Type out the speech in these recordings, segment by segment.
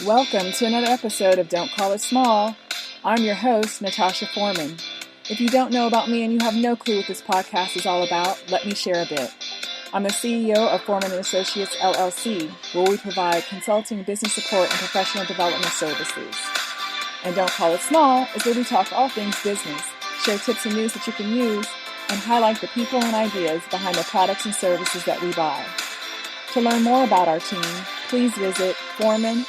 Welcome to another episode of Don't Call It Small. I'm your host, Natasha Foreman. If you don't know about me and you have no clue what this podcast is all about, let me share a bit. I'm the CEO of ForemanAssociates, LLC, where we provide consulting, business support, and professional development services. And Don't Call It Small is where we talk all things business, share tips and news that you can use, and highlight the people and ideas behind the products and services that we buy. To learn more about our team, please visit ForemanLLC.com.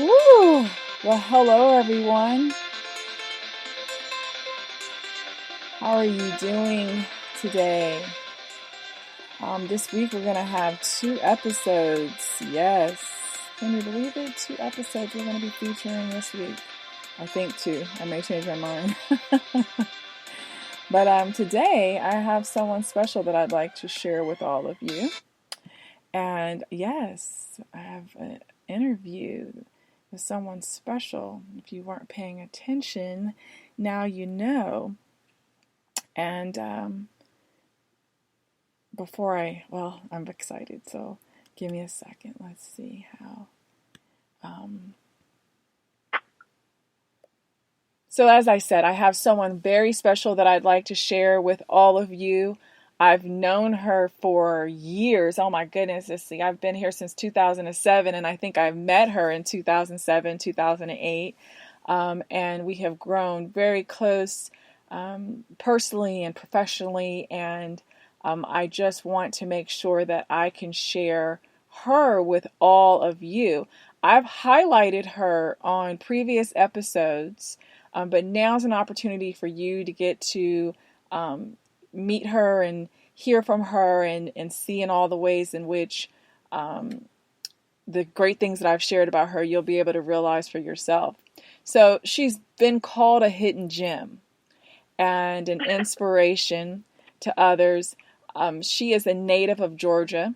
Woo! Well, hello everyone. How are you doing today? This week we're going to have 2 episodes. Yes. Can you believe it? 2 episodes we're going to be featuring this week. I think 2. I may change my mind. But today I have someone special that I'd like to share with all of you. And yes, I have an interview with someone special. If you weren't paying attention, now you know. And I'm excited, so give me a second. Let's see how. So as I said, I have someone very special that I'd like to share with all of you. I've known her for years. Oh my goodness, I've been here since 2007, and I think I met her in 2007, 2008. And we have grown very close personally and professionally, and I just want to make sure that I can share her with all of you. I've highlighted her on previous episodes, but now's an opportunity for you to get to meet her and hear from her and see in all the ways in which the great things that I've shared about her, you'll be able to realize for yourself. So she's been called a hidden gem and an inspiration to others. She is a native of Georgia,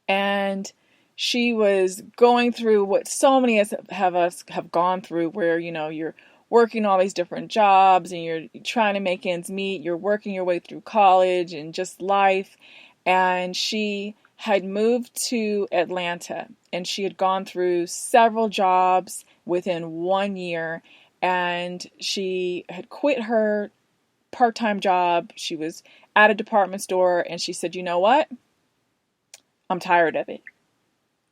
and she was going through what so many of us have gone through, where, you know, you're working all these different jobs and you're trying to make ends meet. You're working your way through college and just life. And she had moved to Atlanta, and she had gone through several jobs within 1 year. And she had quit her part-time job. She was at a department store, and she said, you know what? I'm tired of it.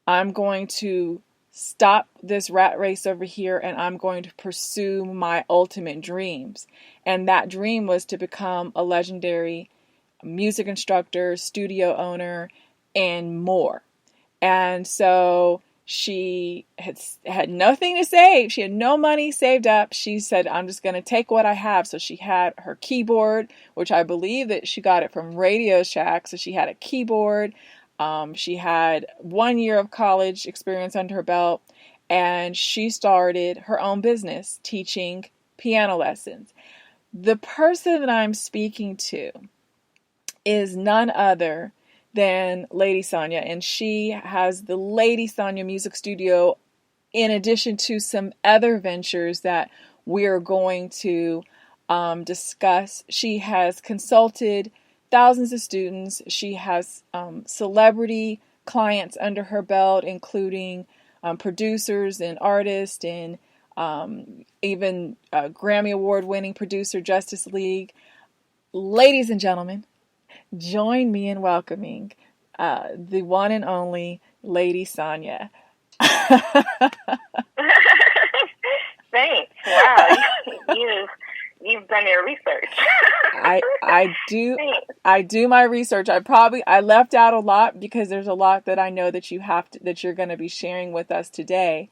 I'm going to stop this rat race over here, and I'm going to pursue my ultimate dreams. And that dream was to become a legendary music instructor, studio owner, and more. And so she had nothing to save. She had no money saved up. She said, I'm just going to take what I have. So she had her keyboard, which I believe that she got it from Radio Shack. So she had a keyboard. She had 1 year of college experience under her belt, and she started her own business teaching piano lessons. The person that I'm speaking to is none other than LadySonya, and she has the LadySonya Music Studio in addition to some other ventures that we're going to discuss. She has consulted thousands of students. She has celebrity clients under her belt, including producers and artists, and even Grammy Award-winning producer, Justice League. Ladies and gentlemen, join me in welcoming the one and only LadySonya. Thanks. Wow, you've done your research. I do my research. I left out a lot because there's a lot that I know that you're going to be sharing with us today.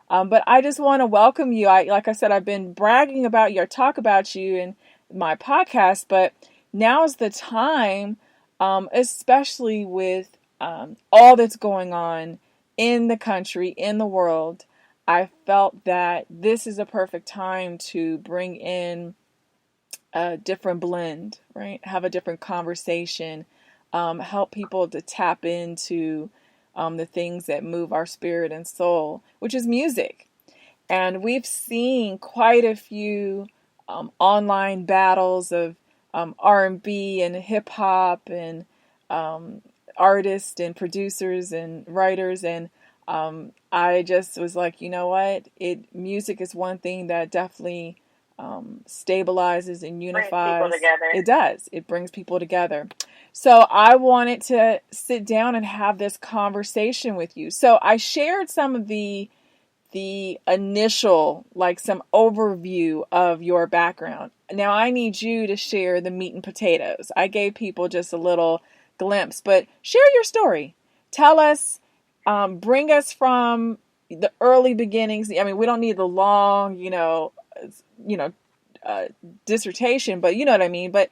But I just want to welcome you. Like I said, I've been bragging about you or talk about you in my podcast, but now's the time, especially with all that's going on in the country, in the world. I felt that this is a perfect time to bring in a different blend, right? Have a different conversation, help people to tap into the things that move our spirit and soul, which is music. And we've seen quite a few online battles of R&B and hip hop and artists and producers and writers, and I just was like, you know what? Music is one thing that definitely stabilizes and unifies. Brings people together. It does. It brings people together. So I wanted to sit down and have this conversation with you. So I shared some of the initial, like some overview of your background. Now I need you to share the meat and potatoes. I gave people just a little glimpse, but share your story. Tell us, bring us from the early beginnings. I mean, we don't need the long, dissertation, but you know what I mean. But,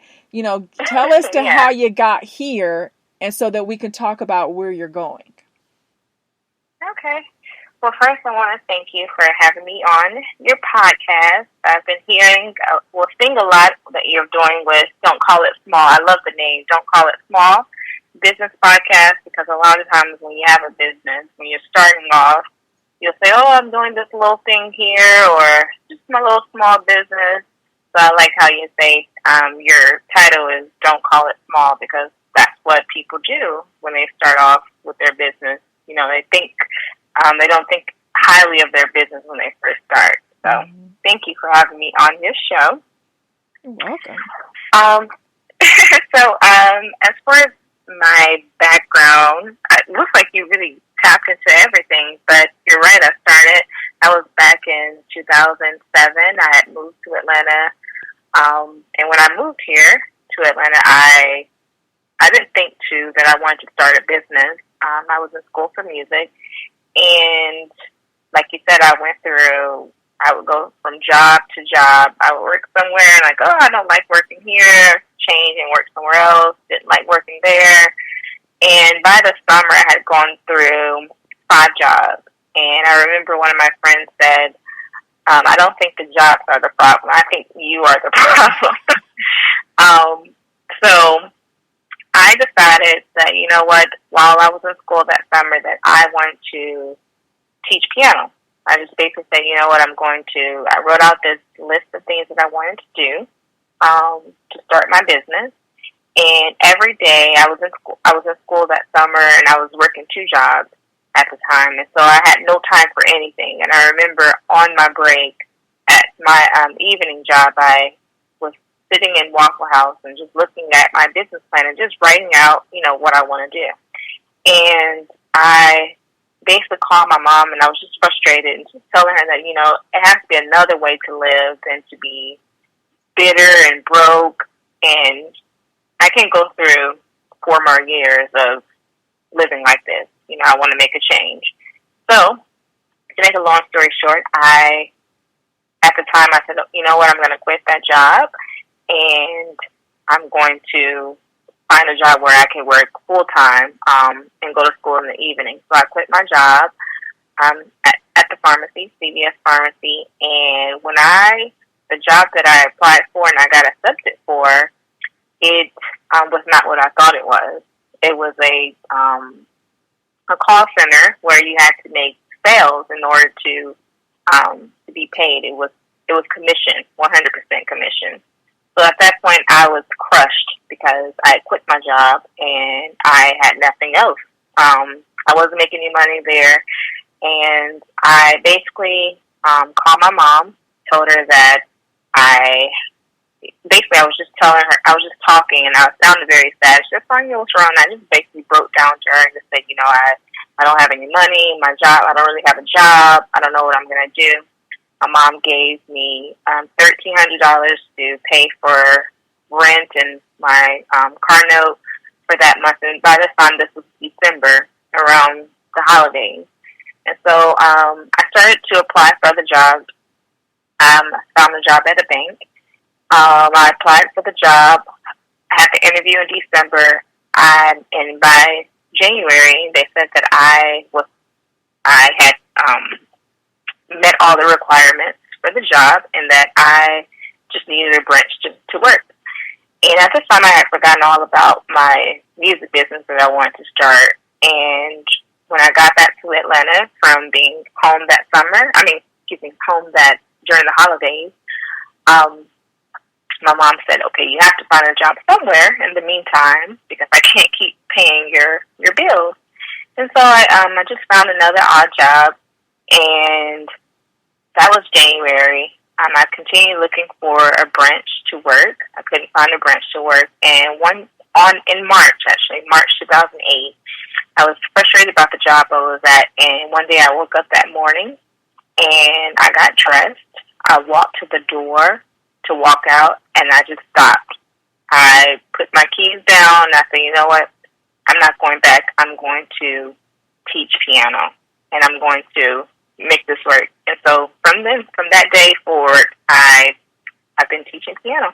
tell us to how you got here, and so that we can talk about where you're going. Okay. Well, first, I want to thank you for having me on your podcast. I've been seeing a lot that you're doing with Don't Call It Small. I love the name, Don't Call It Small Business Podcast, because a lot of times when you have a business, when you're starting off, you'll say, oh, I'm doing this little thing here, or just my little small business. So I like how you say your title is Don't Call It Small, because that's what people do when they start off with their business. They don't think highly of their business when they first start. So thank you for having me on this show. You're welcome. As far as my background, it looks like you really tapped into everything, but you're right. I was back in 2007. I had moved to Atlanta. And when I moved here to Atlanta, I didn't think that I wanted to start a business. I was in school for music. And like you said, I would go from job to job. I would work somewhere and I don't like working here, change and work somewhere else. Didn't like working there. And by the summer, I had gone through 5 jobs. And I remember one of my friends said, I don't think the jobs are the problem. I think you are the problem. So I decided that, you know what, while I was in school that summer, that I wanted to teach piano. I just basically said, you know what, I wrote out this list of things that I wanted to do to start my business. And every day I was in school that summer, and I was working 2 jobs at the time. And so I had no time for anything. And I remember on my break at my evening job, I was sitting in Waffle House and just looking at my business plan and just writing out, what I want to do. And I basically called my mom, and I was just frustrated and just telling her that, it has to be another way to live than to be bitter and broke. And I can't go through 4 more years of living like this. I want to make a change. So, to make a long story short, at the time, I said, you know what, I'm going to quit that job, and I'm going to find a job where I can work full-time and go to school in the evening. So I quit my job at the pharmacy, CVS Pharmacy, and the job that I applied for and I got accepted for, it was not what I thought it was. It was a call center where you had to make sales in order to be paid. It was commission, 100% commission. So at that point, I was crushed because I had quit my job and I had nothing else. I wasn't making any money there, and I basically called my mom, told her that I was just telling her, I was just talking, and I sounded very sad. She said, Sonya, what's wrong? And I just basically broke down to her and just said, I don't have any money. My job, I don't really have a job. I don't know what I'm going to do. My mom gave me $1,300 to pay for rent and my car note for that month. And by this time, this was December, around the holidays. And so I started to apply for other jobs. I found a job at a bank. I applied for the job. I had the interview in December, and by January, they said that I had met all the requirements for the job, and that I just needed a branch to work. And at this time, I had forgotten all about my music business that I wanted to start. And when I got back to Atlanta from being home home during the holidays, my mom said, okay, you have to find a job somewhere in the meantime because I can't keep paying your bills. And so I just found another odd job, and that was January. I continued looking for a branch to work. I couldn't find a branch to work, and in March, actually, March 2008, I was frustrated about the job I was at, and one day I woke up that morning, and I got dressed. I walked to the door to walk out, and I just stopped. I put my keys down, and I said, you know what? I'm not going back. I'm going to teach piano, and I'm going to make this work. And so from that day forward, I've been teaching piano.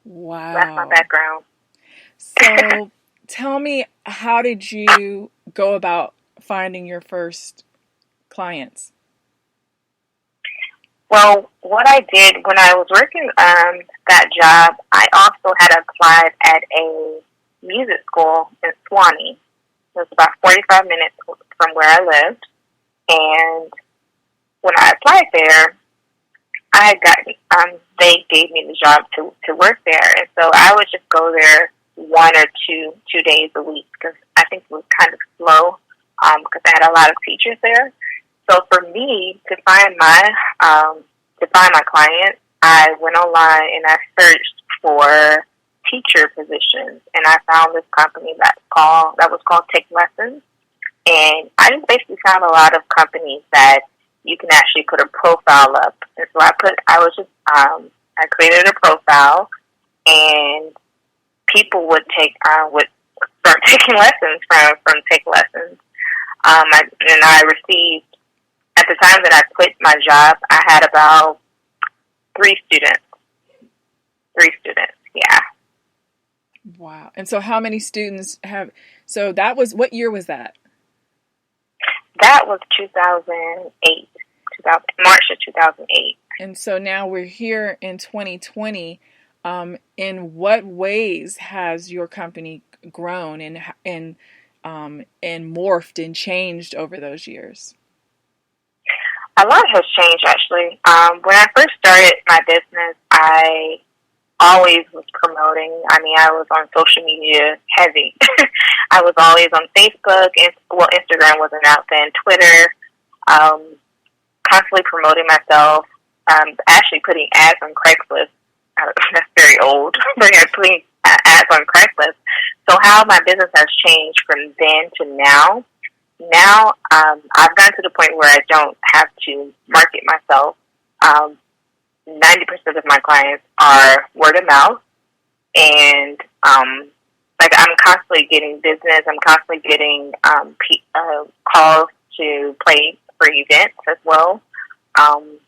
Wow. That's my background. So tell me, how did you go about finding your first clients? Well, what I did when I was working that job, I also had applied at a music school in Swanee. It was about 45 minutes from where I lived. And when I applied there, they gave me the job to work there. And so I would just go there 1 or 2 days a week because I think it was kind of slow because I had a lot of teachers there. So for me to find my clients, I went online and I searched for teacher positions, and I found this company that was called Take Lessons. And I just basically found a lot of companies that you can actually put a profile up. And so I created a profile, and people would start taking lessons from Take Lessons. I received, at the time that I quit my job, I had about 3 students. 3 students, yeah. Wow. And so how many students so that was, what year was that? That was 2008, March of 2008. And so now we're here in 2020. In what ways has your company grown and morphed and changed over those years? A lot has changed, actually. When I first started my business, I always was promoting. I mean, I was on social media heavy. I was always on Facebook, and Instagram wasn't out then, Twitter, constantly promoting myself, actually putting ads on Craigslist. That's very old, but I putting ads on Craigslist. So how my business has changed from then to now. Now, I've gotten to the point where I don't have to market myself. 90% of my clients are word of mouth, and I'm constantly getting business. I'm constantly getting calls to play for events as well, and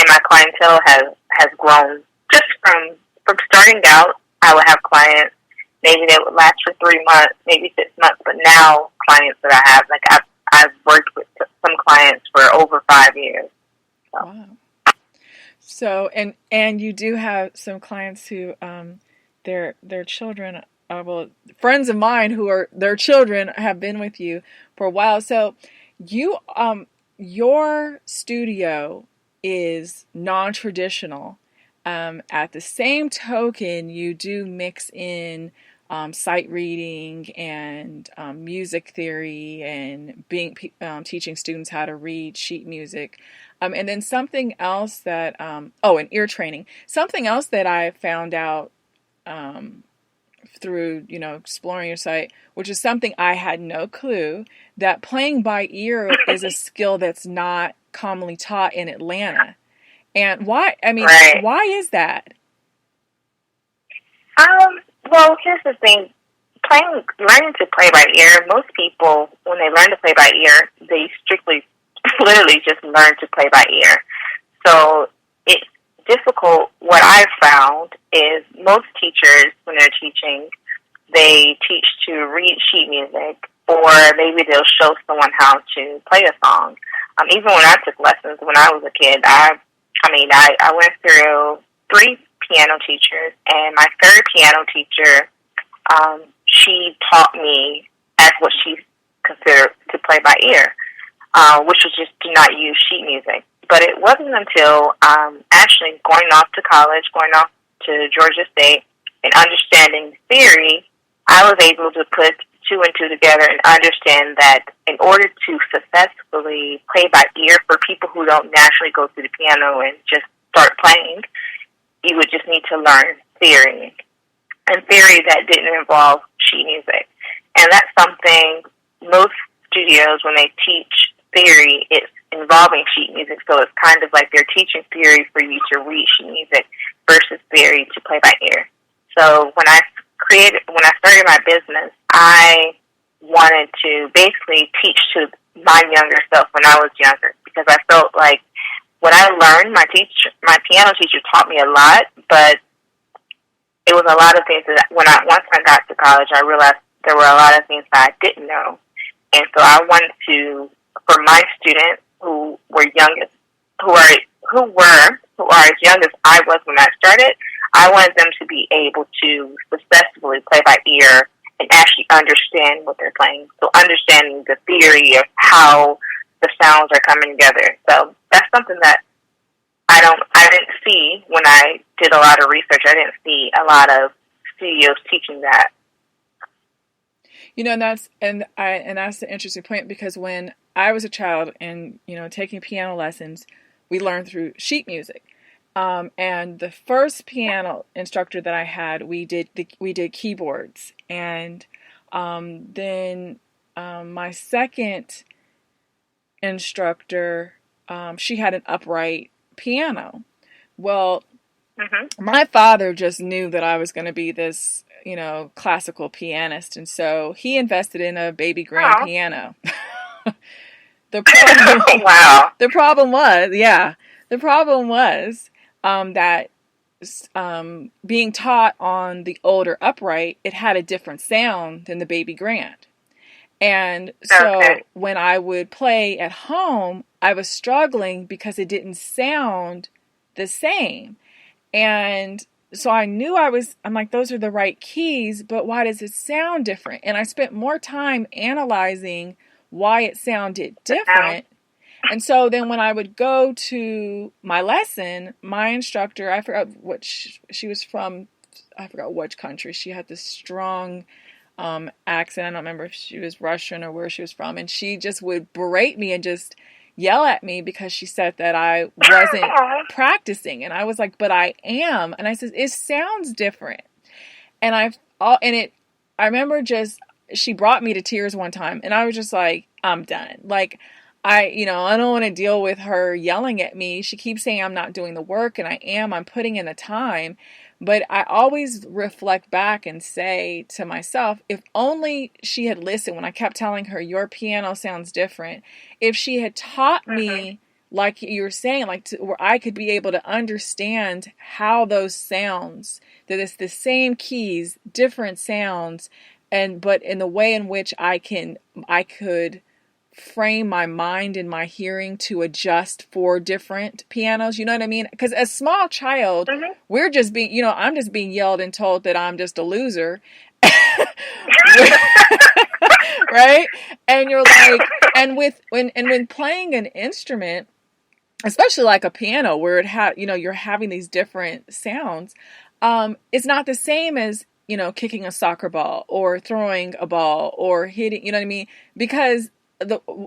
my clientele has grown just from starting out. I would have clients. Maybe they would last for 3 months, maybe 6 months, but now clients that I have, I've worked with some clients for over 5 years. So. Wow. So, and you do have some clients who, their children, friends of mine who are, their children have been with you for a while. So your studio is non-traditional. At the same token, you do mix in sight reading and music theory and teaching students how to read sheet music. And then something else that, and ear training. Something else that I found out through, exploring your site, which is something I had no clue, that playing by ear is a skill that's not commonly taught in Atlanta. And why? I mean, right. Why is that? Well, here's the thing. Learning to play by ear, most people, when they learn to play by ear, they literally just learn to play by ear. So it's difficult. What I've found is most teachers, when they're teaching, they teach to read sheet music, or maybe they'll show someone how to play a song. Even when I took lessons when I was a kid, I went through 3 piano teachers, and my 3rd piano teacher, she taught me as what she considered to play by ear, which was just to not use sheet music. But it wasn't until actually going off to college, going off to Georgia State and understanding theory, I was able to put two and two together and understand that in order to successfully play by ear for people who don't naturally go through the piano and just start playing, you would just need to learn theory, and theory that didn't involve sheet music. And that's something most studios, when they teach theory, it's involving sheet music, so it's kind of like they're teaching theory for you to read sheet music versus theory to play by ear. So when I started my business, I wanted to basically teach to my younger self when I was younger, because I felt like what I learned, my piano teacher taught me a lot, but it was a lot of things that once I got to college, I realized there were a lot of things that I didn't know. And so I wanted to, for my students who were youngest, who are as young as I was when I started, I wanted them to be able to successfully play by ear and actually understand what they're playing. So understanding the theory of how the sounds are coming together. So that's something that I didn't see when I did a lot of research. I didn't see a lot of studios teaching that. You know, that's an interesting point, because when I was a child and, taking piano lessons, we learned through sheet music. And the first piano instructor that I had, we did keyboards. And then my second instructor, she had an upright piano. Well, my father just knew that I was going to be this, classical pianist. And so he invested in a baby grand piano. The problem was that being taught on the older upright, it had a different sound than the baby grand. And so when I would play at home, I was struggling because it didn't sound the same. And so I knew I'm like, those are the right keys, but why does it sound different? And I spent more time analyzing why it sounded different. And so then when I would go to my lesson, my instructor, I forgot what she was from, I forgot which country. She had this strong accent. I don't remember if she was Russian or where she was from. And she just would berate me and just yell at me because she said that I wasn't practicing. And I was like, but I am. And I said, it sounds different. And I remember she brought me to tears one time, and I was just like, I'm done. Like, I don't want to deal with her yelling at me. She keeps saying I'm not doing the work, and I'm putting in the time. But I always reflect back and say to myself, if only she had listened when I kept telling her, your piano sounds different. If she had taught me, like you were saying, where I could be able to understand how those sounds, that it's the same keys, different sounds, but in the way in which I could frame my mind and my hearing to adjust for different pianos. You know what I mean? Because as a small child, we're just being, I'm just being yelled and told that I'm just a loser. Right? And you're like, and when playing an instrument, especially like a piano where you're having these different sounds, it's not the same as, kicking a soccer ball or throwing a ball or hitting, you know what I mean? Because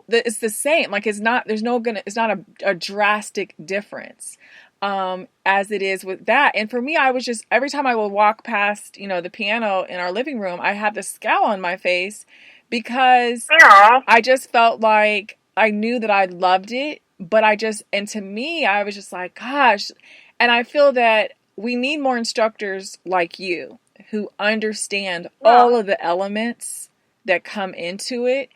it's the same. Like, it's not a drastic difference as it is with that. And for me, I was just, every time I would walk past, the piano in our living room, I had this scowl on my face because I just felt like I knew that I loved it, but and to me, I was just like, gosh. And I feel that we need more instructors like you who understand all of the elements that come into it.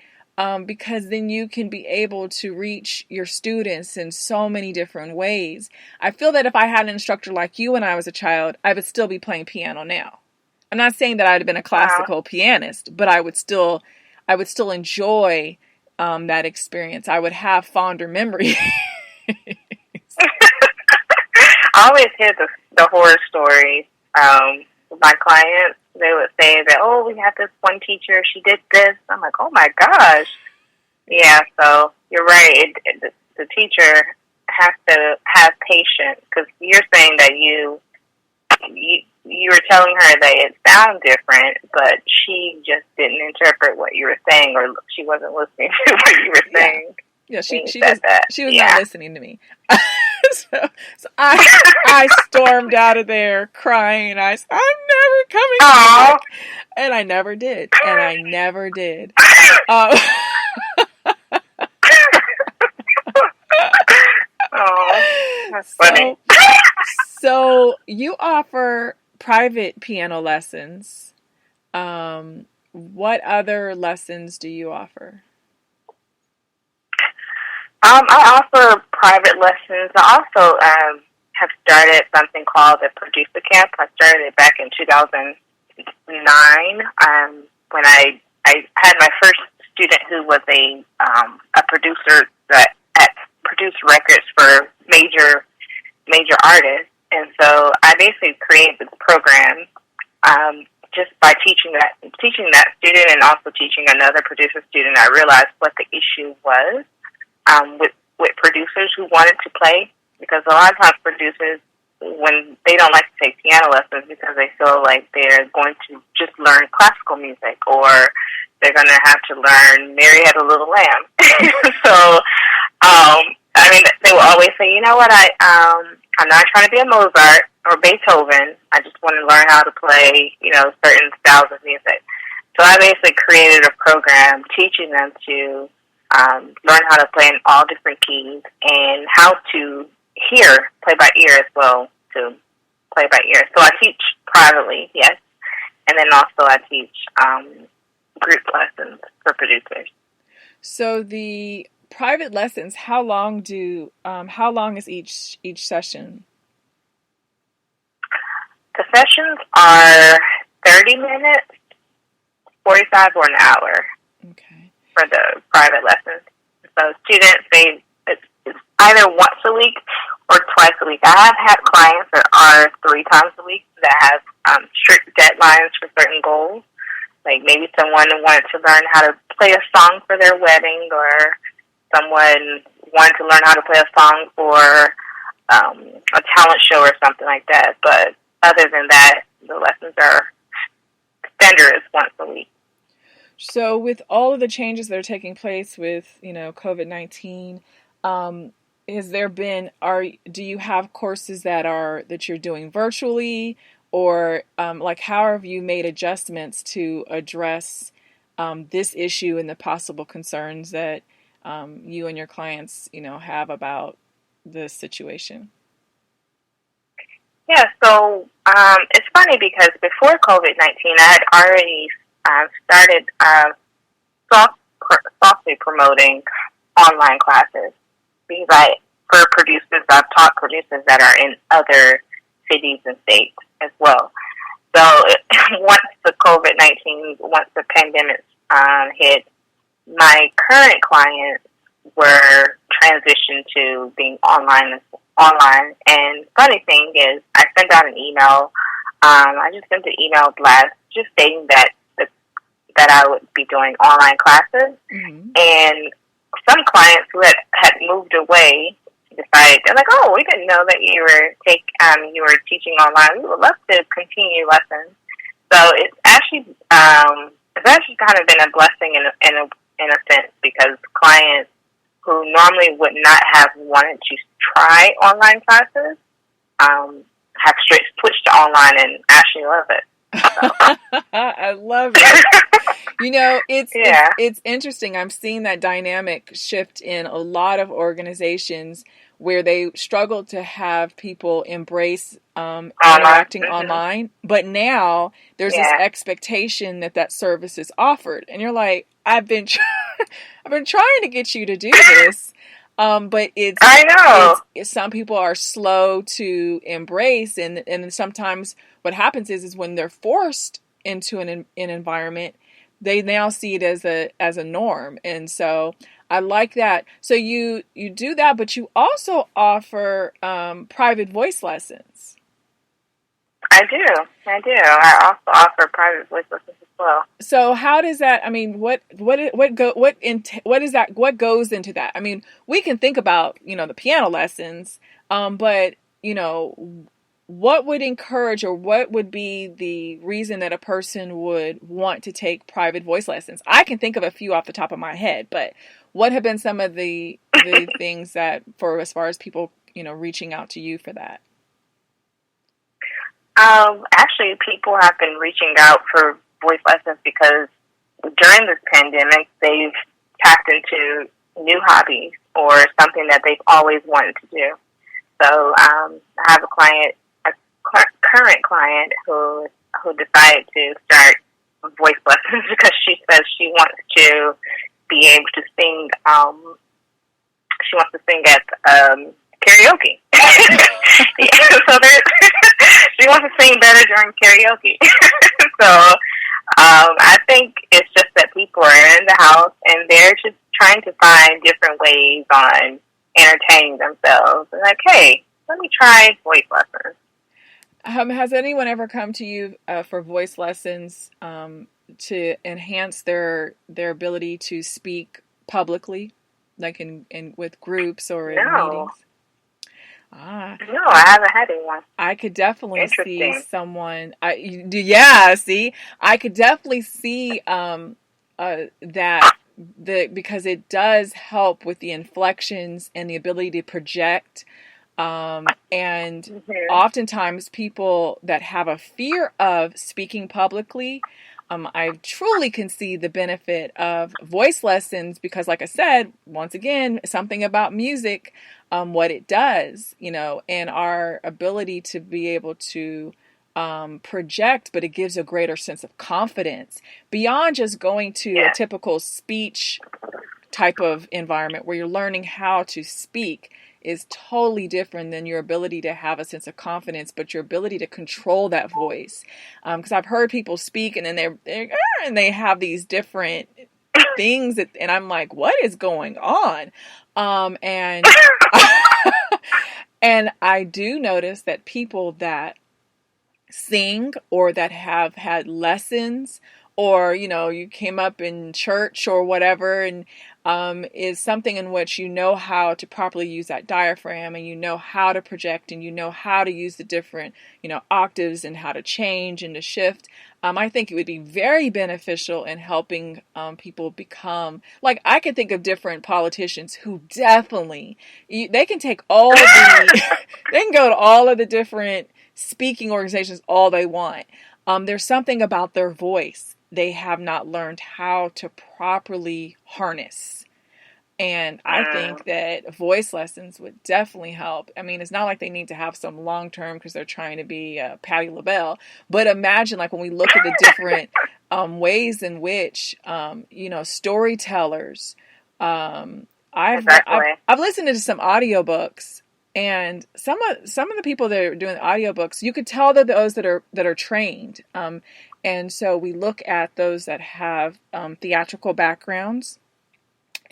Because then you can be able to reach your students in so many different ways. I feel that if I had an instructor like you when I was a child, I would still be playing piano now. I'm not saying that I'd have been a classical pianist, but I would still enjoy that experience. I would have fonder memories. I always hear the horror stories with my clients. They would say that, oh, we had this one teacher, she did this. I'm like, oh my gosh. Yeah, so you're right. The teacher has to have patience, because you're saying that you you were telling her that it sounded different, but she just didn't interpret what you were saying, or she wasn't listening to what you were saying. Yeah, she was not listening to me. so I stormed out of there crying. I'm never coming back, and I never did. That's funny. So you offer private piano lessons. What other lessons do you offer? I offer private lessons. I also have started something called the Producer Camp. I started it back in 2009 when I had my first student who was a producer that produced records for major artists. And so I basically created this program just by teaching that student and also teaching another producer student. I realized what the issue was with producers who wanted to play, because a lot of times producers, when they don't like to take piano lessons because they feel like they're going to just learn classical music, or they're going to have to learn Mary Had a Little Lamb. So, they will always say, you know what, I'm not trying to be a Mozart or Beethoven. I just want to learn how to play, certain styles of music. So I basically created a program teaching them to learn how to play in all different keys and how to play by ear as well, to play by ear. So I teach privately, yes, and then also I teach group lessons for producers. So the private lessons, how long is each session? The sessions are 30 minutes, 45 or an hour. Okay. For the private lessons. So students, it's either once a week or twice a week. I have had clients that are 3 times a week that have strict deadlines for certain goals. Like maybe someone wanted to learn how to play a song for their wedding, or someone wanted to learn how to play a song for a talent show or something like that. But other than that, the lessons are standard once a week. So with all of the changes that are taking place with, COVID-19, do you have courses that you're doing virtually, or how have you made adjustments to address this issue and the possible concerns that you and your clients, have about this situation? Yeah, so it's funny because before COVID-19, I had already started softly promoting online classes, because for producers, I've taught producers that are in other cities and states as well. So once the pandemic hit, my current clients were transitioned to being online. And funny thing is, I sent out an email. I just sent an email blast just stating that I would be doing online classes. Mm-hmm. And some clients who had moved away decided, they're like, oh, we didn't know that you were teaching online. We would love to continue lessons. So it's actually kind of been a blessing in a sense, because clients who normally would not have wanted to try online classes have straight switched to online and actually love it. So. I love it. It's interesting. I'm seeing that dynamic shift in a lot of organizations where they struggle to have people embrace interacting online, but now there's this expectation that service is offered, and you're like, I've been trying to get you to do this, but some people are slow to embrace, and sometimes what happens is when they're forced into an environment, they now see it as a norm. And so I like that. So you do that, but you also offer private voice lessons. I do. I also offer private voice lessons as well. So how does that? I mean, what goes into that? I mean, we can think about the piano lessons, but what would encourage, or what would be the reason that a person would want to take private voice lessons? I can think of a few off the top of my head, but what have been some of the things that, for as far as people, reaching out to you for that? Actually, people have been reaching out for voice lessons because during this pandemic, they've tapped into new hobbies or something that they've always wanted to do. So I have a current client who decided to start voice lessons because she says she wants to be able to sing. She wants to sing at karaoke. So she wants to sing better during karaoke. So I think it's just that people are in the house and they're just trying to find different ways on entertaining themselves. And like, hey, let me try voice lessons. Has anyone ever come to you for voice lessons to enhance their ability to speak publicly, like in with groups or in meetings? No, I haven't had anyone. I could definitely see someone. I could definitely see that because it does help with the inflections and the ability to project. And oftentimes people that have a fear of speaking publicly, I truly can see the benefit of voice lessons because, like I said, once again, something about music, what it does, and our ability to be able to project, but it gives a greater sense of confidence beyond just going to a typical speech type of environment where you're learning how to speak. Is totally different than your ability to have a sense of confidence, but your ability to control that voice. Because I've heard people speak and then they have these different things and I'm like, what is going on? And and I do notice that people that sing or that have had lessons, or you came up in church or whatever, and is something in which you know how to properly use that diaphragm, and you know how to project, and you know how to use the different octaves and how to change and to shift. I think it would be very beneficial in helping people become, like, I could think of different politicians who definitely, they can take all the they can go to all of the different speaking organizations all they want. There's something about their voice they have not learned how to properly harness. And I think that voice lessons would definitely help. I mean, it's not like they need to have some long term because they're trying to be Patti LaBelle. But imagine, like, when we look at the different ways in which, storytellers. I've listened to some audiobooks. And some of the people that are doing the audiobooks, you could tell that those that are trained. And so we look at those that have theatrical backgrounds.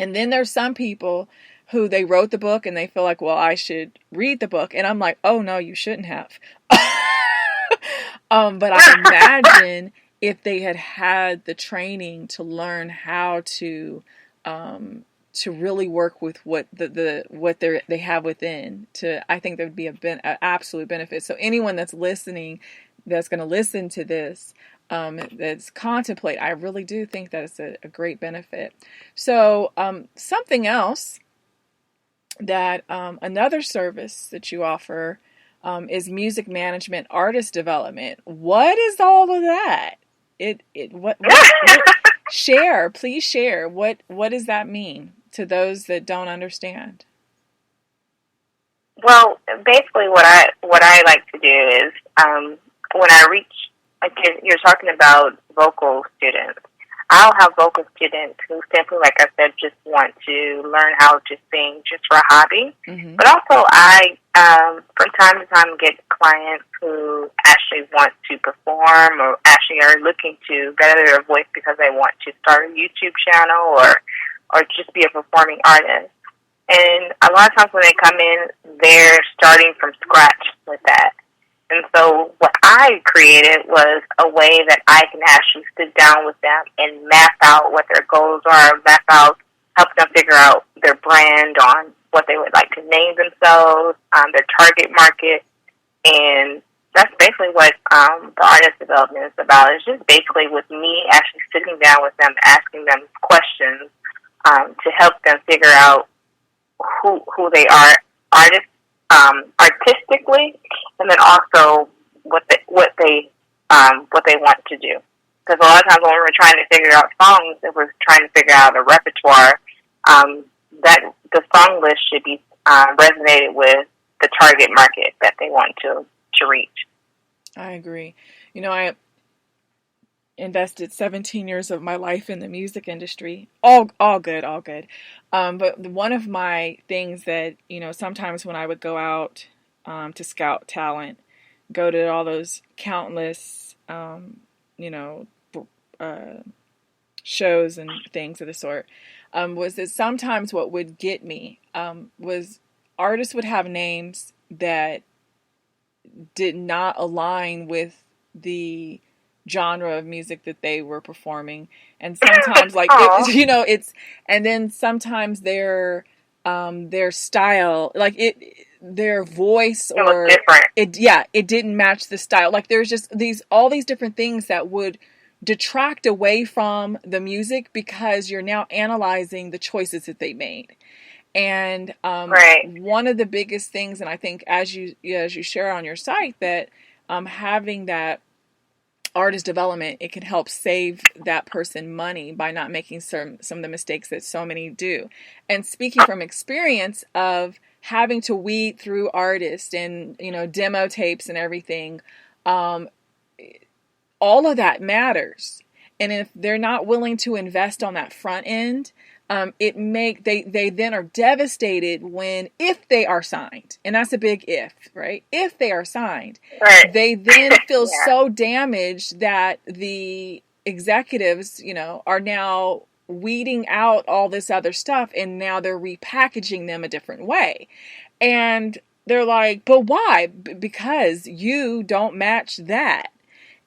And then there's some people who they wrote the book and they feel like, well, I should read the book. And I'm like, oh, no, you shouldn't have. But I imagine if they had the training to learn how to really work with what they have within. I think there would be an absolute benefit. So anyone that's listening, that's going to listen to this, that's contemplate, I really do think that it's a great benefit. So something else that another service that you offer is music management, artist development. What is all of that? Please share. What does that mean to those that don't understand? Well, basically what I like to do is when I reach, like you're talking about vocal students, I'll have vocal students who simply, like I said, just want to learn how to sing just for a hobby. Mm-hmm. But also I, from time to time, get clients who actually want to perform or actually are looking to better their voice because they want to start a YouTube channel or just be a performing artist. And a lot of times when they come in, they're starting from scratch with that. And so what I created was a way that I can actually sit down with them and map out what their goals are, help them figure out their brand on what they would like to name themselves, their target market, and that's basically what the artist development is about. It's just basically with me actually sitting down with them, asking them questions to help them figure out who they are, artists artistically, and then also what they want to do. Because a lot of times when we're trying to figure out songs, if we're trying to figure out a repertoire, that the song list should be resonated with the target market that they want to reach. I agree. You know, I invested 17 years of my life in the music industry. All good, all good. But one of my things that, you know, sometimes when I would go out to scout talent, go to all those countless, you know, shows and things of the sort, was that sometimes what would get me was artists would have names that did not align with the genre of music that they were performing, and sometimes like it, you know, it's, and then sometimes their style, like their voice or it didn't match the style. Like there's just all these different things that would detract away from the music because you're now analyzing the choices that they made. And one of the biggest things, and I think as you share on your site, that having that artist development, it can help save that person money by not making some of the mistakes that so many do. And speaking from experience of having to weed through artists and, you know, demo tapes and everything, all of that matters. And if they're not willing to invest on that front end, they then are devastated if they are signed, and that's a big if, right? If they are signed, they then feel so damaged that the executives, you know, are now weeding out all this other stuff, and now they're repackaging them a different way, and they're like, but why? Because you don't match that.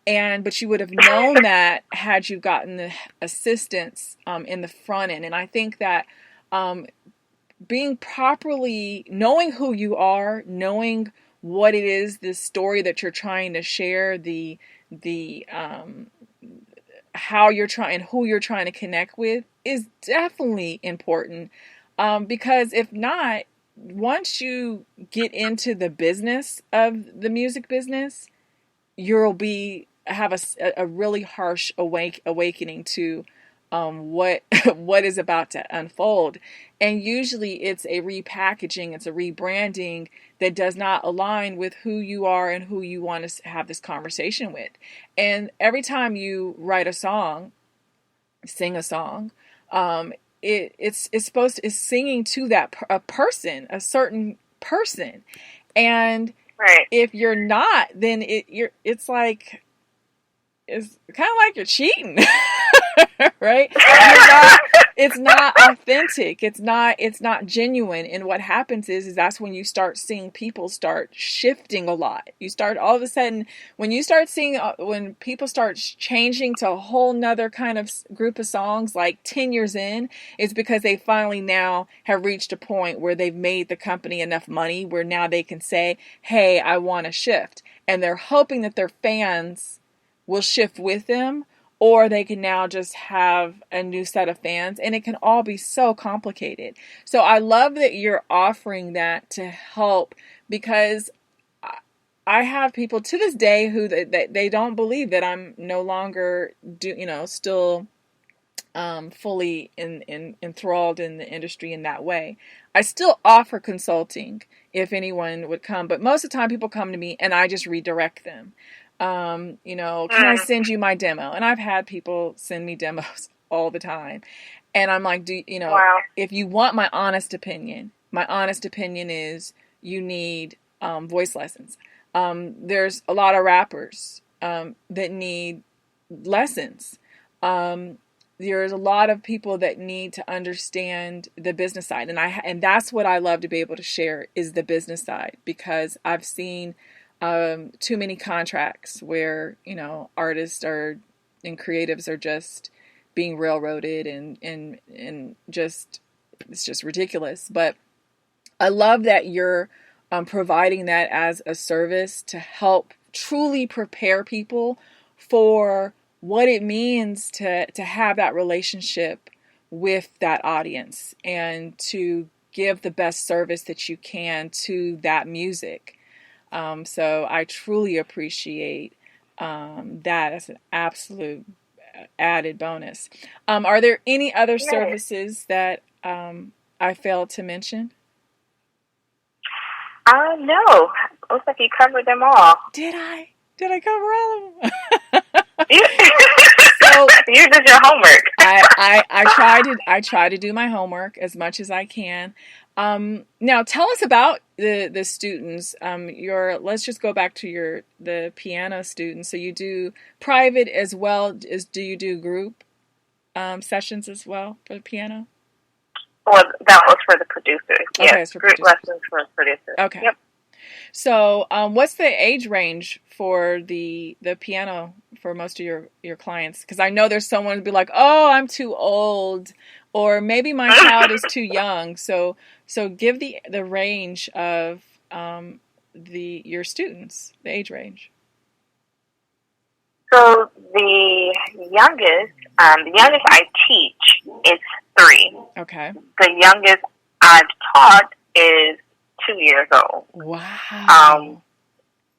But you would have known that had you gotten the assistance in the front end. And I think that being properly, knowing who you are, knowing what it is, the story that you're trying to share, the how you're trying, who you're trying to connect with, is definitely important. Because if not, once you get into the business of the music business, you'll have a really harsh awakening to what is about to unfold. And usually it's a repackaging, it's a rebranding that does not align with who you are and who you want to have this conversation with. And every time you write a song, sing a song, it's singing to a person, a certain person. And if you're not, then it's like, it's kind of like you're cheating, right? It's not authentic. It's not genuine. And what happens is that's when you start seeing people start shifting a lot. You start all of a sudden, when you start seeing, when people start changing to a whole nother kind of group of songs, like 10 years in, it's because they finally now have reached a point where they've made the company enough money where now they can say, hey, I want to shift. And they're hoping that their fans will shift with them, or they can now just have a new set of fans, and it can all be so complicated. So I love that you're offering that to help, because I have people to this day who they don't believe that I'm no longer still fully enthralled in the industry in that way. I still offer consulting if anyone would come, but most of the time people come to me and I just redirect them. Can I send you my demo? And I've had people send me demos all the time. And I'm like, if you want my honest opinion is you need voice lessons. There's a lot of rappers that need lessons. There's a lot of people that need to understand the business side. And that's what I love to be able to share, is the business side, because I've seen too many contracts where, artists and creatives are just being railroaded and just, it's just ridiculous. But I love that you're providing that as a service to help truly prepare people for what it means to have that relationship with that audience and to give the best service that you can to that music. So I truly appreciate that as an absolute added bonus. Are there any other services that I failed to mention? No. Looks like you covered them all. Did I? Did I cover all of them? So you did your homework. I try to do my homework as much as I can. Now tell us about the students. Let's just go back to the piano students. So you do private as well as do you do group sessions as well for the piano? Well, that was for the producers. Okay, yes, group lessons for producers. Okay. Yep. So, what's the age range for the piano for most of your clients? Because I know there's someone who'd be like, "Oh, I'm too old," or maybe my child is too young. So give the range of your students, the age range. So the youngest I teach is 3. Okay. The youngest I've taught is 2 years old. Wow.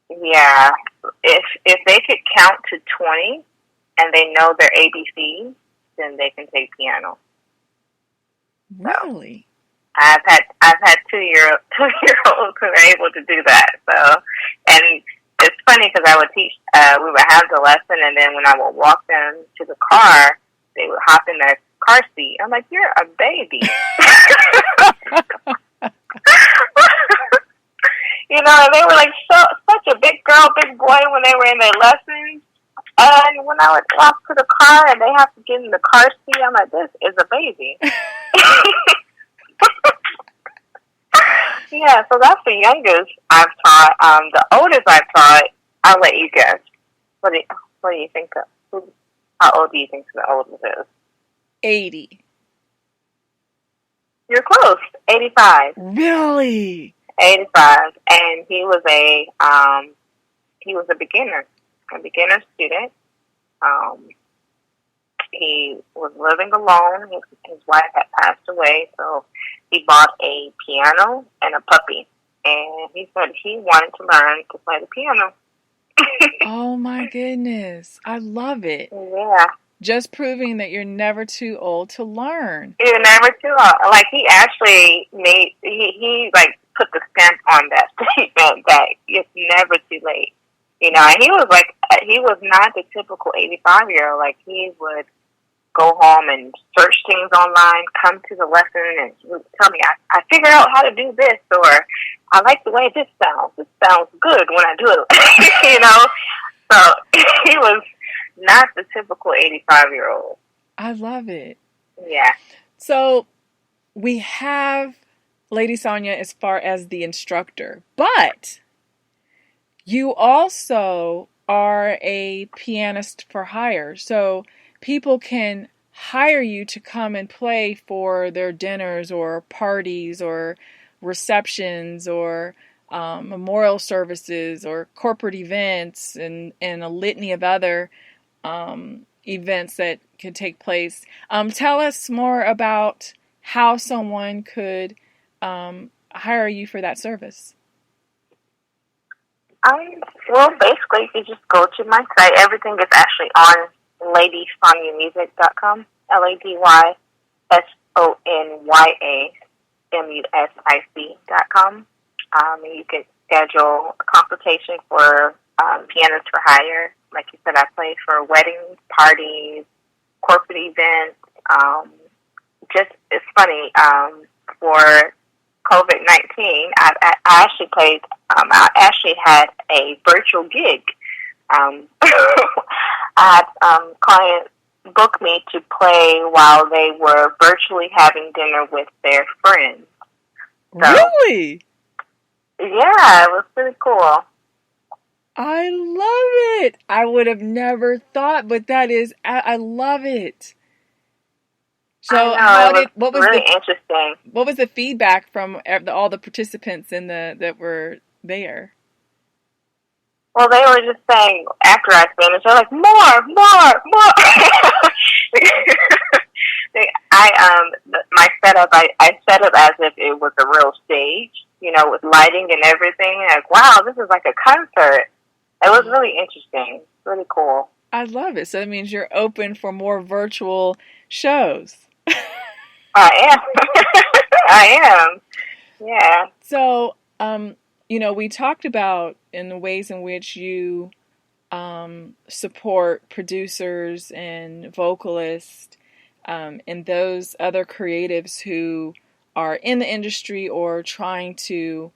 Yeah. If they could count to 20 and they know their ABCs, then they can take piano. Really? So I've had 2-year-olds who are able to do that. So, and it's funny because I would teach. We would have the lesson, and then when I would walk them to the car, they would hop in their car seat. I'm like, "You're a baby." And they were like such a big girl, big boy when they were in their lessons. And when I would walk to the car and they have to get in the car seat, I'm like, "This is a baby." Yeah, so that's the youngest I've taught. The oldest I've taught, I'll let you guess. What do you think of? How old do you think the oldest is? 80. You're close. 85. Really? 85, and he was a beginner student. He was living alone. His wife had passed away, so he bought a piano and a puppy, and he said he wanted to learn to play the piano. Oh my goodness, I love it. Yeah. Just proving that you're never too old to learn. You're never too old. Like, he actually he put the stamp on that statement that it's never too late. And he was not the typical 85-year-old. Like, he would go home and search things online, come to the lesson and tell me, I figured out how to do this, or I like the way this sounds. This sounds good when I do it. So he was not the typical 85-year-old. I love it. Yeah. So we have LadySonya as far as the instructor, but you also are a pianist for hire. So people can hire you to come and play for their dinners or parties or receptions or memorial services or corporate events and a litany of other events that could take place. Tell us more about how someone could hire you for that service. Well, basically, if you just go to my site, everything is actually on LadySonyaMusic.com, LadySonyaMusic.com. And you can schedule a consultation for pianists for hire. Like you said, I play for weddings, parties, corporate events. It's funny, for COVID-19, I actually played, I actually had a virtual gig. I had clients book me to play while they were virtually having dinner with their friends. So, really? Yeah, it was pretty cool. I love it. I would have never thought, but I love it. So what was interesting. What was the feedback from all the participants that were there? Well, they were just saying after I finished, they're like, more. My setup, I set up as if it was a real stage, with lighting and everything. Like, wow, this is like a concert. It was really interesting, really cool. I love it. So that means you're open for more virtual shows. I am. I am. Yeah. So, we talked about in the ways in which you support producers and vocalists and those other creatives who are in the industry or trying to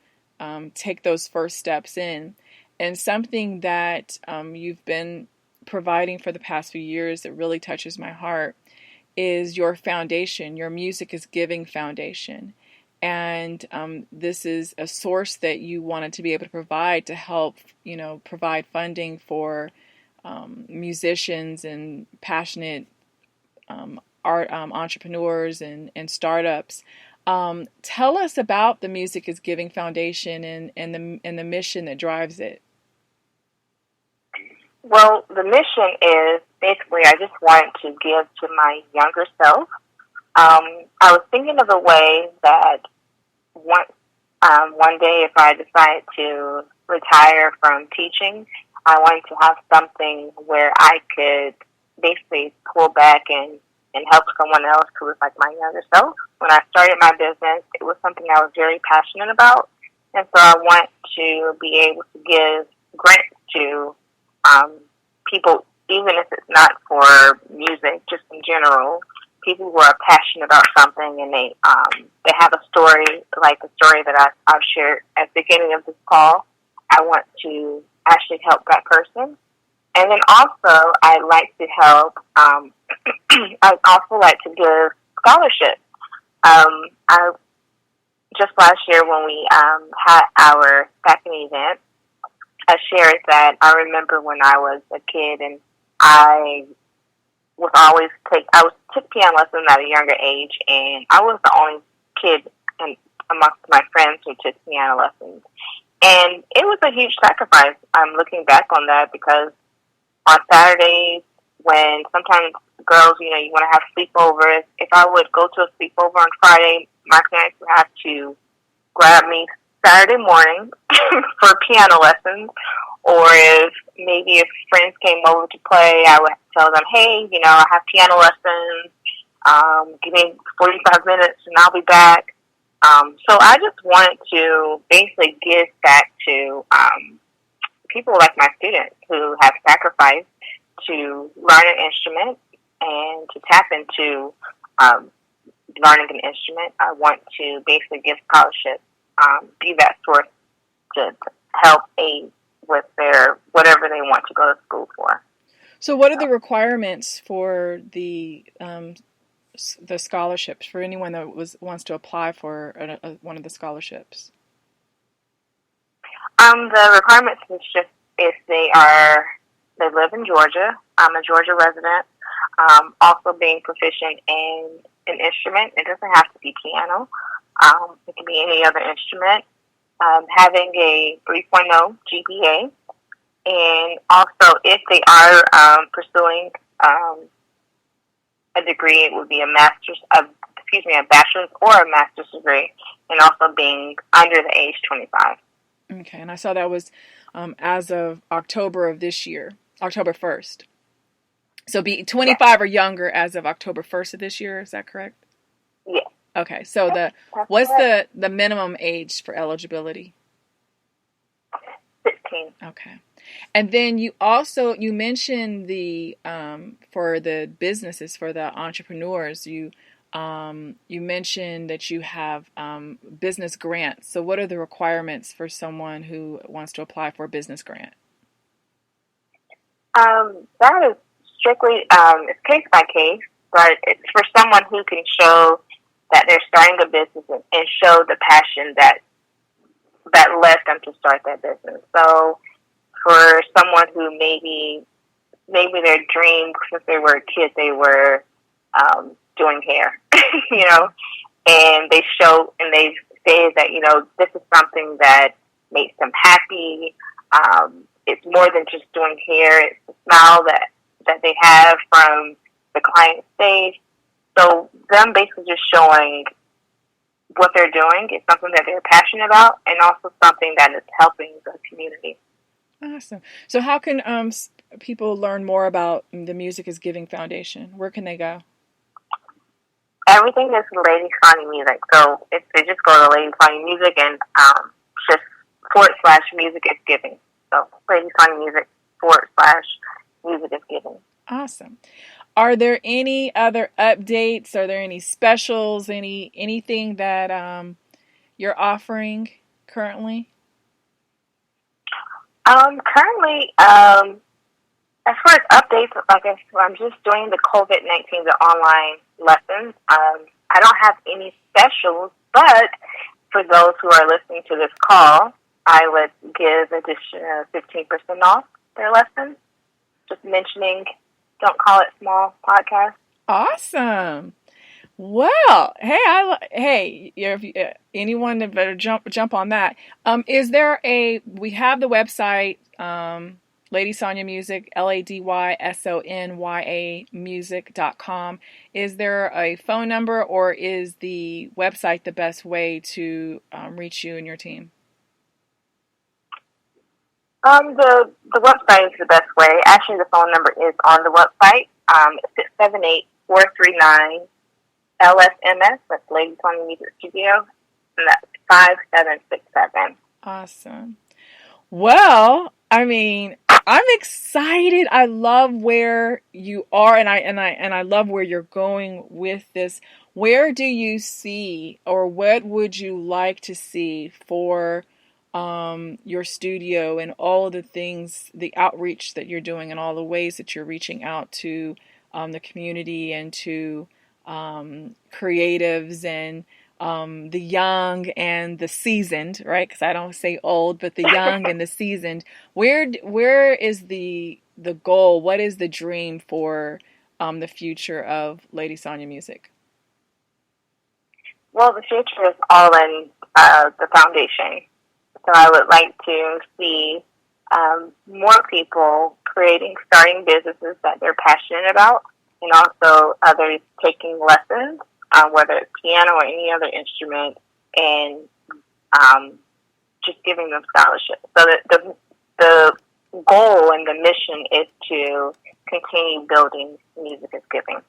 take those first steps in. And something that you've been providing for the past few years that really touches my heart is your foundation. Your Music is Giving Foundation. And this is a source that you wanted to be able to provide to help, provide funding for musicians and passionate art entrepreneurs and startups. Tell us about the Music is Giving Foundation and the mission that drives it. Well, the mission is basically I just want to give to my younger self. I was thinking of a way that one day if I decide to retire from teaching, I wanted to have something where I could basically pull back and help someone else who was like my younger self. When I started my business, it was something I was very passionate about. And so I want to be able to give grants to people, even if it's not for music, just in general, people who are passionate about something and they have a story, like the story that I've shared at the beginning of this call. I want to actually help that person. And then also, I like to help, I also like to give scholarships. I just last year when we had our second event, I shared that I remember when I was a kid and I took piano lessons at a younger age, and I was the only kid amongst my friends who took piano lessons. And it was a huge sacrifice. I'm looking back on that because on Saturdays, when sometimes girls, you want to have sleepovers, if I would go to a sleepover on Friday, my parents would have to grab me Saturday morning for piano lessons. Or if friends came over to play, I would tell them, hey, I have piano lessons. Give me 45 minutes and I'll be back. So I just wanted to basically give back to people like my students who have sacrificed to learn an instrument and to tap into learning an instrument. I want to basically give scholarships, be that source to help aid with their whatever they want to go to school for. So what are the requirements for the scholarships for anyone that wants to apply for one of the scholarships? The requirements is just if they live in Georgia. I'm a Georgia resident. Also being proficient in an instrument. It doesn't have to be piano. It can be any other instrument. Having a 3.0 GPA. And also if they are pursuing a degree, it would be a bachelor's or a master's degree, and also being under the age 25. Okay, and I saw that was as of October of this year, October 1st. So be 25 or younger as of October 1st of this year, is that correct? Yes. Okay, so what's the minimum age for eligibility? 16. Okay. And then you mentioned the for the businesses, for the entrepreneurs, you mentioned that you have business grants. So what are the requirements for someone who wants to apply for a business grant? That is strictly it's case by case, but it's for someone who can show that they're starting a business and show the passion that led them to start that business. So for someone who maybe their dream since they were a kid, they were doing hair, and they show and they say that, this is something that makes them happy. it's more than just doing hair. It's the smile that they have from the client's face. So them basically just showing what they're doing is something that they're passionate about, and also something that is helping the community. Awesome. So how can people learn more about the Music is Giving Foundation? Where can they go? Everything is LadySonya Music. So if they just go to LadySonya Music and just /music is giving. So LadySonya Music /music is giving. Awesome. Are there any other updates? Are there any specials? Anything that you're offering currently? Currently, as far as updates, I'm just doing the COVID-19, the online lessons. I don't have any specials, but for those who are listening to this call, I would give additional 15% off their lessons. Just mentioning Don't Call It Small podcast. Awesome. Well, hey, anyone that better jump on that. Is there we have the website, LadySonya Music, LadySonya music.com. Is there a phone number, or is the website the best way to reach you and your team? The website is the best way. Actually, the phone number is on the website. 678-439 LSMS. That's LadySonya Music Studio, and that's 5767. Awesome. Well, I mean, I'm excited. I love where you are, and I love where you're going with this. Where do you see, or what would you like to see for your studio and all of the things, the outreach that you're doing, and all the ways that you're reaching out to the community and to creatives and the young and the seasoned, right? Because I don't say old, but the young and the seasoned. Where is the goal? What is the dream for the future of LadySonya Music? Well, the future is all in the foundation. So I would like to see more people starting businesses that they're passionate about, and also others taking lessons, whether it's piano or any other instrument, and just giving them scholarships. So that the goal and the mission is to continue building Music is Giving.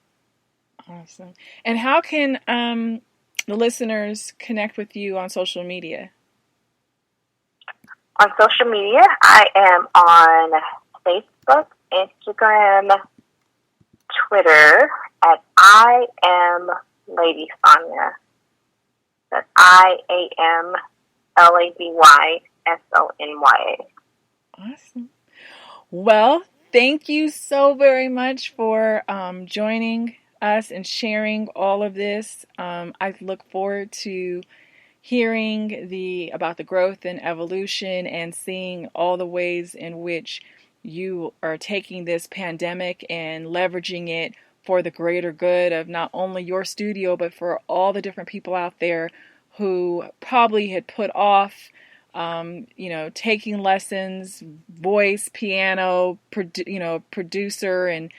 Awesome. And how can the listeners connect with you on social media? On social media, I am on Facebook, Instagram, Twitter at I am LadySonya. That's IAMLADYSONYA. Awesome. Well, thank you so very much for joining us and sharing all of this. I look forward to hearing about the growth and evolution and seeing all the ways in which you are taking this pandemic and leveraging it for the greater good of not only your studio, but for all the different people out there who probably had put off taking lessons, voice, piano, producer, and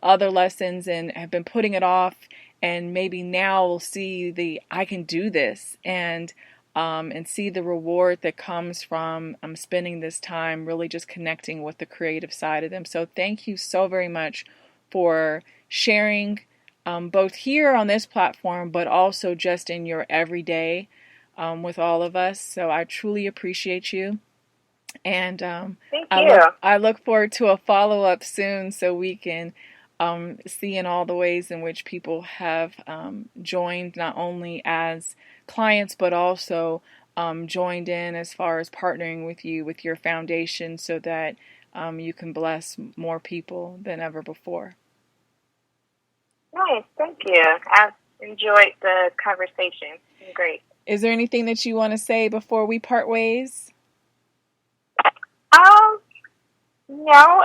other lessons, and have been putting it off, and maybe now will see I can do this, and see the reward that comes from spending this time really just connecting with the creative side of them. So thank you so very much for sharing, both here on this platform, but also just in your everyday with all of us. So I truly appreciate you. And thank you. I look forward to a follow-up soon so we can see in all the ways in which people have joined, not only as clients, but also joined in as far as partnering with you with your foundation so that you can bless more people than ever before. Nice, thank you. I've enjoyed the conversation. It's been great. Is there anything that you want to say before we part ways? No,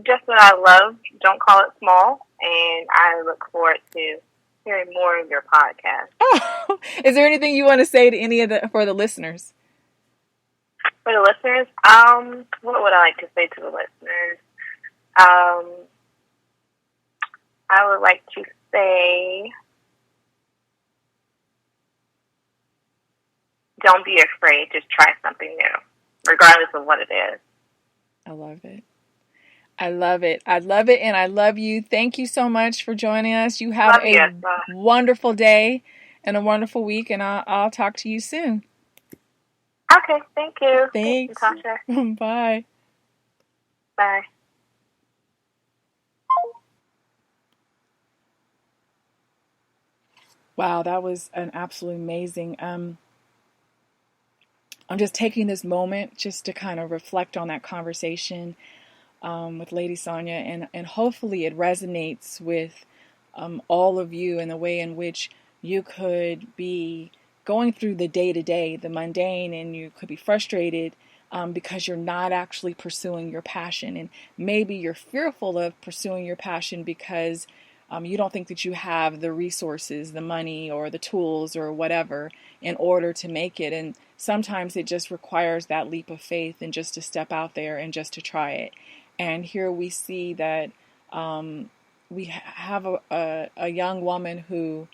just that I love Don't Call It Small, and I look forward to hearing more of your podcast. Oh, is there anything you want to say to for the listeners? For the listeners, what would I like to say to the listeners? I would like to say, don't be afraid. Just try something new, regardless of what it is. I love it. I love it. I love it, and I love you. Thank you so much for joining us. You have a wonderful day and a wonderful week, and I'll talk to you soon. Okay, thank you. Thanks. Thanks, Natasha. Bye. Bye. Wow, that was an absolutely amazing. I'm just taking this moment just to kind of reflect on that conversation with LadySonya, and hopefully it resonates with all of you in the way in which you could be going through the day-to-day, the mundane, and you could be frustrated because you're not actually pursuing your passion. And maybe you're fearful of pursuing your passion because you don't think that you have the resources, the money, or the tools, or whatever in order to make it. And sometimes it just requires that leap of faith and just to step out there and just to try it. And here we see that we have a young woman who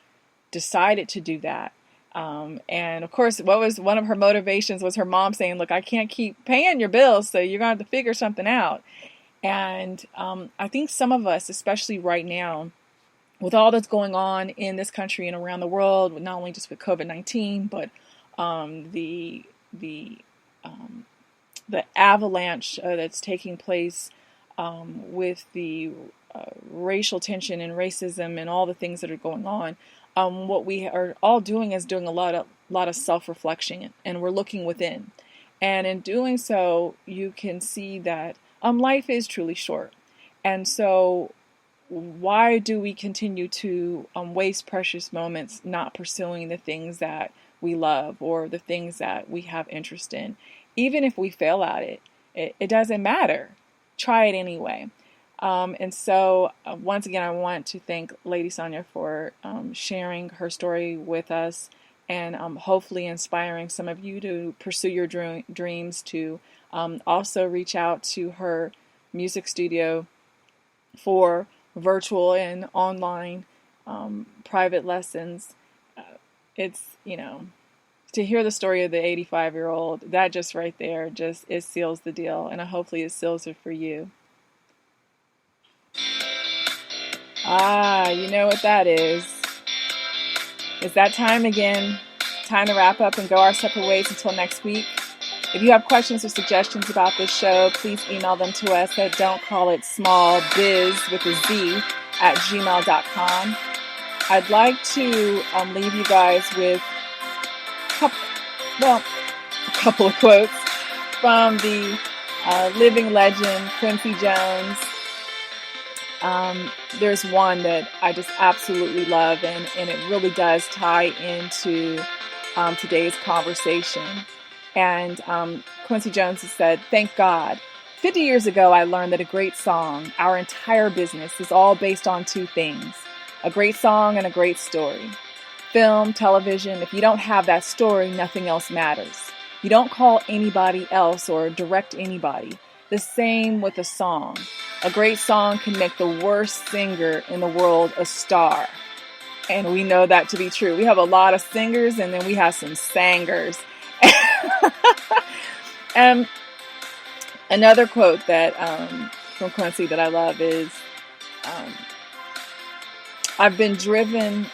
decided to do that. And of course, what was one of her motivations was her mom saying, look, I can't keep paying your bills, so you're going to have to figure something out. And I think some of us, especially right now, with all that's going on in this country and around the world, not only just with COVID-19, but the avalanche that's taking place with the racial tension and racism and all the things that are going on, what we are all doing is doing a lot of self-reflection, and we're looking within. And in doing so, you can see that life is truly short. And so why do we continue to waste precious moments not pursuing the things that we love or the things that we have interest in? Even if we fail at it, it doesn't matter. Try it anyway. And so once again, I want to thank LadySonya for sharing her story with us, and hopefully inspiring some of you to pursue your dreams, to also reach out to her music studio for virtual and online private lessons. It's, to hear the story of the 85-year-old, that just right there, it seals the deal, and hopefully it seals it for you. You know what that is. It's that time again. Time to wrap up and go our separate ways until next week. If you have questions or suggestions about this show, please email them to us at don'tcallitSmallBiz@gmail.com. I'd like to leave you guys with a couple of quotes from the living legend Quincy Jones. There's one that I just absolutely love, and it really does tie into today's conversation. And Quincy Jones has said, "Thank God. 50 years ago, I learned that a great song, our entire business, is all based on two things: a great song and a great story. Film, television, if you don't have that story, nothing else matters. You don't call anybody else or direct anybody. The same with a song. A great song can make the worst singer in the world a star." And we know that to be true. We have a lot of singers, and then we have some sangers. And another quote that from Quincy that I love is, "I've been driven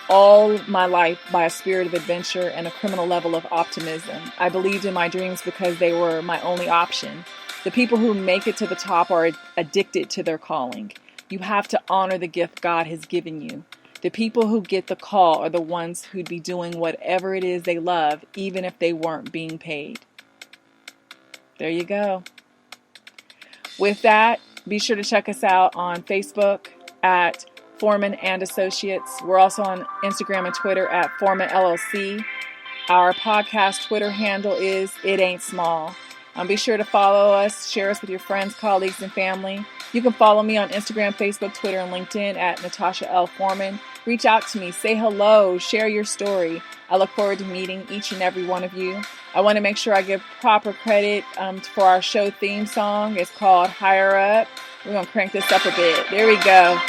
all my life by a spirit of adventure and a criminal level of optimism. I believed in my dreams because they were my only option. The people who make it to the top are addicted to their calling. You have to honor the gift God has given you. The people who get the call are the ones who'd be doing whatever it is they love, even if they weren't being paid." There you go. With that, be sure to check us out on Facebook at ForemanAssociates. We're also on Instagram and Twitter at Foreman LLC. Our podcast Twitter handle is It Ain't Small. Be sure to follow us, share us with your friends, colleagues, and family. You can follow me on Instagram, Facebook, Twitter, and LinkedIn at Natasha L. Foreman. Reach out to me, say hello, share your story. I look forward to meeting each and every one of you. I want to make sure I give proper credit for our show theme song. It's called Higher Up. We're going to crank this up a bit. There we go.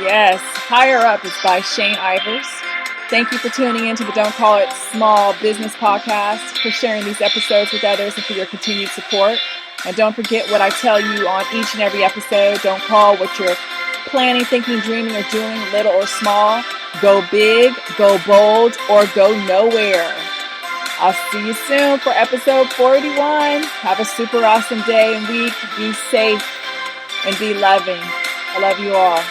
Yes, Higher Up is by Shane Ivers. Thank you for tuning in to the Don't Call It Small Business Podcast, for sharing these episodes with others, and for your continued support. And don't forget what I tell you on each and every episode. Don't call what you're planning, thinking, dreaming, or doing, little or small. Go big, go bold, or go nowhere. I'll see you soon for episode 41. Have a super awesome day and week. Be safe and be loving. I love you all.